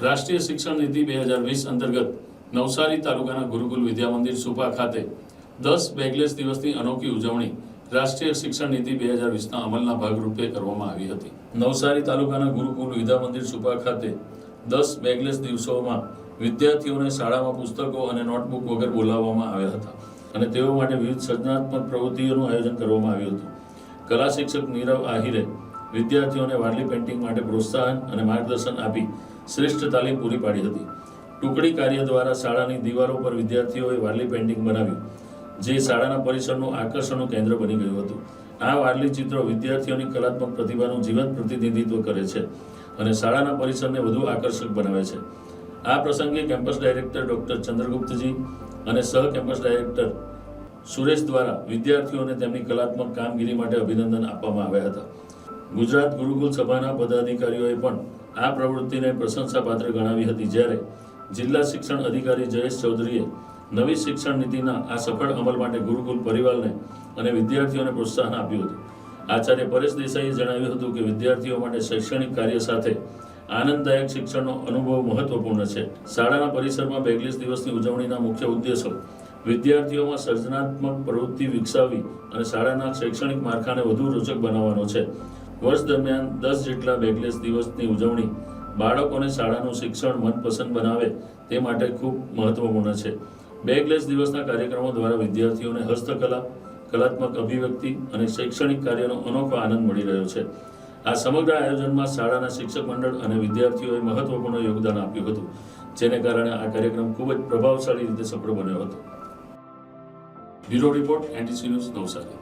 રાષ્ટ્રીય શિક્ષણ નીતિ 2020 અંતર્ગત નવસારી તાલુકાના ગુરુકુલ વિદ્યા મંદિર સુપા ખાતે 10 બેગલેસ દિવસની અનોખી ઉજવણી રાષ્ટ્રીય શિક્ષણ નીતિ 2020ના અમલના ભાગરૂપે કરવામાં આવી હતી। નવસારી તાલુકાના ગુરુકુલ વિદ્યા મંદિર સુપા ખાતે 10 બેગલેસ દિવસોમાં વિદ્યાર્થીઓને શાળામાં પુસ્તકો અને નોટબુક વગર બોલાવવામાં આવ્યા હતા અને તેઓ માટે વિવિધ સર્જનાત્મક પ્રવૃત્તિઓનું આયોજન કરવામાં આવ્યું હતું। કલા શિક્ષક નીરવ આહિરે વિદ્યાર્થીઓને વારલી પેઇન્ટિંગ માટે પ્રોત્સાહન અને માર્ગદર્શન આપી શ્રેષ્ઠ તાલીમ પૂરી પાડી હતી। ટુકડી કાર્ય દ્વારા શાળાની દિવાલો પર વિદ્યાર્થીઓએ વારલી પેઇન્ટિંગ બનાવ્યું, જે શાળાના પરિસરનું આકર્ષણનું કેન્દ્ર બની ગયું હતું। આ વારલી ચિત્રો વિદ્યાર્થીઓની કલાત્મક પ્રતિભાનું જીવંત પ્રતિનિધિત્વ કરે છે અને શાળાના પરિસરને વધુ આકર્ષક બનાવે છે। આ પ્રસંગે કેમ્પસ ડાયરેક્ટર ડોક્ટર ચંદ્રગુપ્તજી અને સહ કેમ્પસ ડાયરેક્ટર સુરેશ દ્વારા વિદ્યાર્થીઓને તેમની કલાત્મક કામગીરી માટે અભિનંદન આપવામાં આવ્યા હતા। ગુજરાત ગુરુકુલ સભાના પદાધિકારીઓએ પણ આ પ્રવૃત્તિને પ્રશંસાપાત્ર ગણાવી હતી, જ્યારે જિલ્લા શિક્ષણ અધિકારી જયેશ ચૌધરીએ નવી શિક્ષણ નીતિના આ સફળ અમલ માટે ગુરુકુલ પરિવારને અને વિદ્યાર્થીઓને પ્રોત્સાહન આપ્યું હતું। આચાર્ય પરેશ દેસાઈએ જણાવ્યું હતું કે વિદ્યાર્થીઓ માટે શૈક્ષણિક કાર્ય સાથે આનંદદાયક શિક્ષણનો અનુભવ મહત્વપૂર્ણ છે। શાળાના પરિસરમાં બેગલેસ દિવસની ઉજવણીના મુખ્ય ઉદ્દેશો વિદ્યાર્થીઓમાં સર્જનાત્મક પ્રવૃત્તિ વિકસાવવી અને શાળાના શૈક્ષણિક માળખાને વધુ રોચક બનાવવાનો છે। વર્ષ દરમિયાન 10 જેટલા બેગલેસ દિવસની ઉજવણી બાળકોને શાળાનું શિક્ષણ મનપસંદ બનાવે તે માટે ખૂબ મહત્વપૂર્ણ છે। બેગલેસ દિવસના કાર્યક્રમો દ્વારા વિદ્યાર્થીઓને હસ્તકલા, કલાત્મક અભિવ્યક્તિ અને શૈક્ષણિક કાર્યનો અનોખો આનંદ મળી રહ્યો છે। આ સમગ્ર આયોજનમાં શાળાના શિક્ષક મંડળ અને વિદ્યાર્થીઓએ મહત્વપૂર્ણ યોગદાન આપ્યું હતું, જેને કારણે આ કાર્યક્રમ ખૂબ જ પ્રભાવશાળી રીતે સફળ બન્યો હતો। Bureau report, NTC news, Navsari.